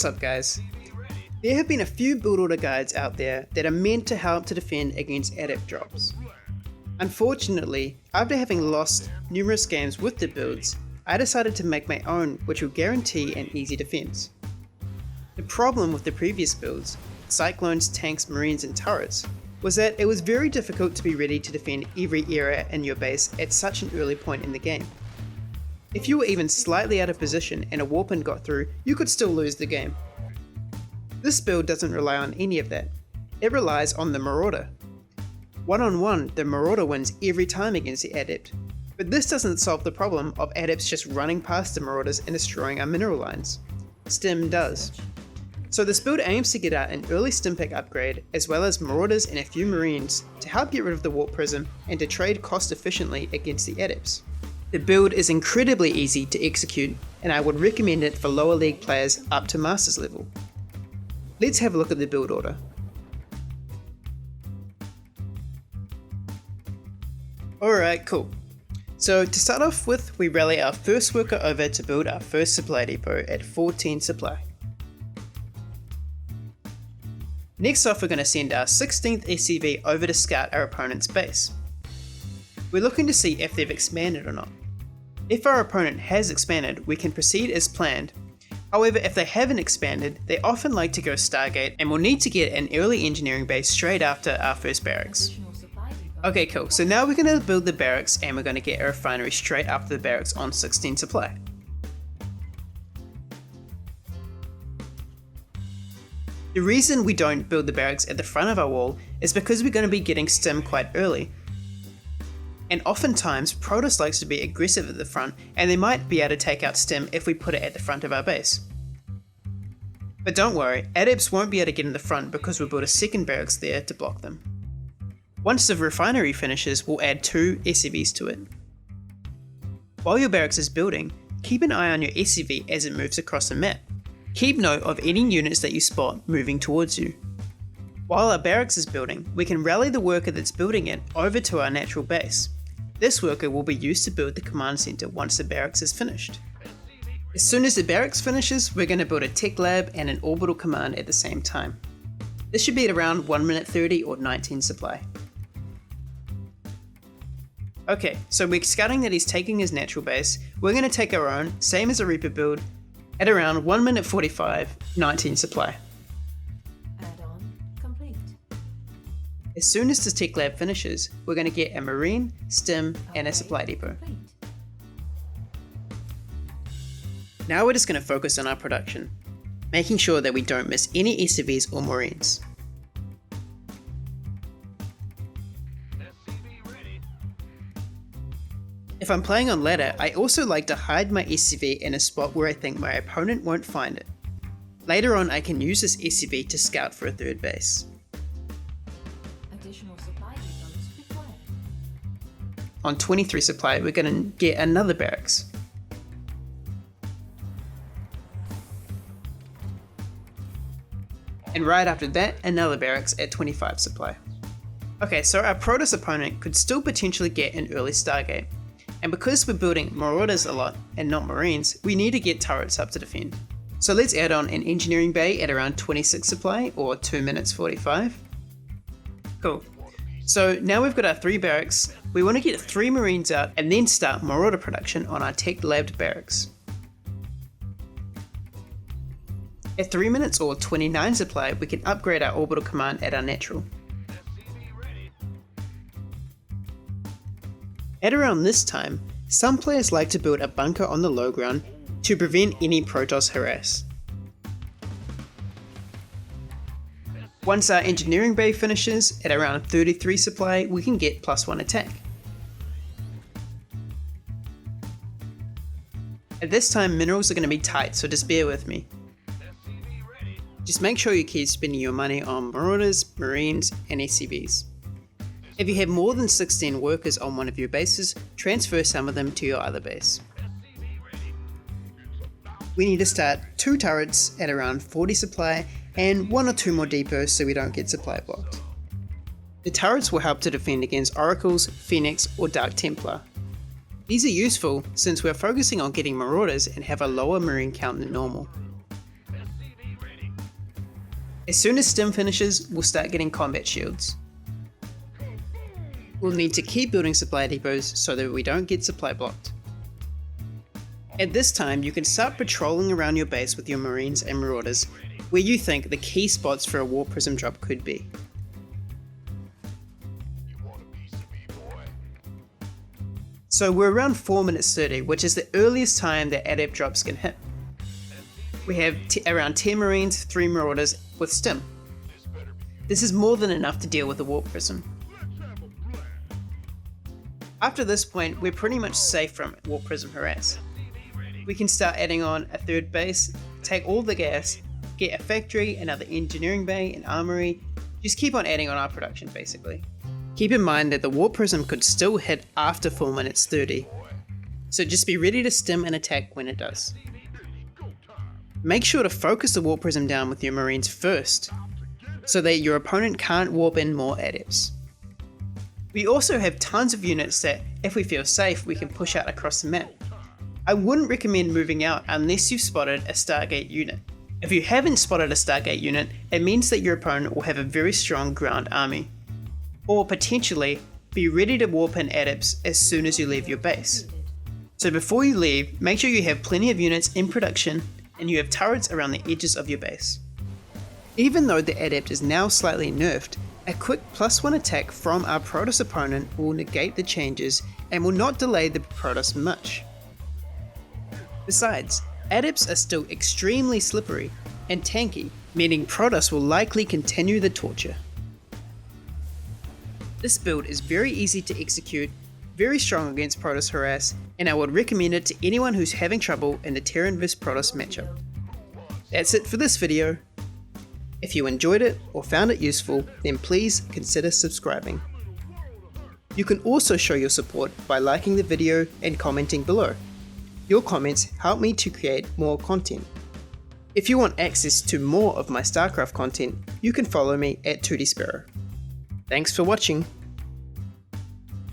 What's up guys? There have been a few build order guides out there that are meant to help to defend against adept drops. Unfortunately, after having lost numerous games with the builds, I decided to make my own which will guarantee an easy defense. The problem with the previous builds, Cyclones, Tanks, Marines and Turrets, was that it was very difficult to be ready to defend every area in your base at such an early point in the game. If you were even slightly out of position and a warpin got through, you could still lose the game. This build doesn't rely on any of that. It relies on the Marauder. One-on-one, the Marauder wins every time against the Adept, but this doesn't solve the problem of Adepts just running past the Marauders and destroying our mineral lines. Stim does. So this build aims to get out an early Stimpak upgrade, as well as Marauders and a few Marines to help get rid of the Warp Prism and to trade cost efficiently against the Adepts. The build is incredibly easy to execute, and I would recommend it for lower league players up to Masters level. Let's have a look at the build order. Alright, cool. So to start off with, we rally our first worker over to build our first supply depot at 14 supply. Next off, we're going to send our 16th SCV over to scout our opponent's base. We're looking to see if they've expanded or not. If our opponent has expanded, we can proceed as planned. However, if they haven't expanded, they often like to go Stargate and will need to get an early engineering base straight after our first barracks. Okay, cool, so now we're going to build the barracks and we're going to get a refinery straight after the barracks on 16 supply. The reason we don't build the barracks at the front of our wall is because we're going to be getting stim quite early. And oftentimes, Protoss likes to be aggressive at the front, and they might be able to take out stim if we put it at the front of our base. But don't worry, Adepts won't be able to get in the front because we'll build a second barracks there to block them. Once the refinery finishes, we'll add 2 SCVs to it. While your barracks is building, keep an eye on your SCV as it moves across the map. Keep note of any units that you spot moving towards you. While our barracks is building, we can rally the worker that's building it over to our natural base. This worker will be used to build the command center once the barracks is finished. As soon as the barracks finishes, we're going to build a tech lab and an orbital command at the same time. This should be at around 1 minute 30 or 19 supply. Okay, so we're scouting that he's taking his natural base. We're going to take our own, same as a Reaper build, at around 1 minute 45, 19 supply. As soon as the tech lab finishes, we're going to get a Marine, Stim, and a supply depot. Now we're just going to focus on our production, making sure that we don't miss any SCVs or Marines. If I'm playing on ladder, I also like to hide my SCV in a spot where I think my opponent won't find it. Later on, I can use this SCV to scout for a third base. On 23 supply, we're going to get another barracks. And right after that, another barracks at 25 supply. Okay, so our Protoss opponent could still potentially get an early Stargate. And because we're building Marauders a lot and not Marines, we need to get turrets up to defend. So let's add on an engineering bay at around 26 supply or 2 minutes 45. Cool. So now we've got our 3 barracks, we want to get 3 Marines out and then start Marauder production on our tech labbed barracks. At 3 minutes or 29 supply, we can upgrade our orbital command at our natural. At around this time, some players like to build a bunker on the low ground to prevent any Protoss harass. Once our engineering bay finishes, at around 33 supply, we can get +1 attack. At this time, minerals are going to be tight, so just bear with me. Just make sure you keep spending your money on Marauders, Marines, and SCVs. If you have more than 16 workers on one of your bases, transfer some of them to your other base. We need to start 2 turrets at around 40 supply and 1 or 2 more depots so we don't get supply blocked. The turrets will help to defend against Oracles, Phoenix, or Dark Templar. These are useful since we're focusing on getting Marauders and have a lower Marine count than normal. As soon as stim finishes, we'll start getting combat shields. We'll need to keep building supply depots so that we don't get supply blocked. At this time, you can start patrolling around your base with your marines and marauders where you think the key spots for a warp prism drop could be. So we're around 4 minutes 30, which is the earliest time that adept drops can hit. We have around 10 marines, 3 marauders with stim. This is more than enough to deal with the warp prism. After this point, we're pretty much safe from warp prism harass. We can start adding on a third base, take all the gas, get a factory, another engineering bay, an armory, just keep on adding on our production basically. Keep in mind that the warp prism could still hit after 4 minutes 30, so just be ready to stim and attack when it does. Make sure to focus the warp prism down with your marines first, so that your opponent can't warp in more adepts. We also have tons of units that, if we feel safe, we can push out across the map. I wouldn't recommend moving out unless you've spotted a Stargate unit. If you haven't spotted a Stargate unit, it means that your opponent will have a very strong ground army. Or potentially, be ready to warp in adepts as soon as you leave your base. So before you leave, make sure you have plenty of units in production and you have turrets around the edges of your base. Even though the adept is now slightly nerfed, a quick +1 attack from our Protoss opponent will negate the changes and will not delay the Protoss much. Besides, adepts are still extremely slippery and tanky, meaning Protoss will likely continue the torture. This build is very easy to execute, very strong against Protoss harass, and I would recommend it to anyone who's having trouble in the Terran vs Protoss matchup. That's it for this video. If you enjoyed it or found it useful, then please consider subscribing. You can also show your support by liking the video and commenting below. Your comments help me to create more content. If you want access to more of my StarCraft content, you can follow me at 2dsparrow. Thanks for watching.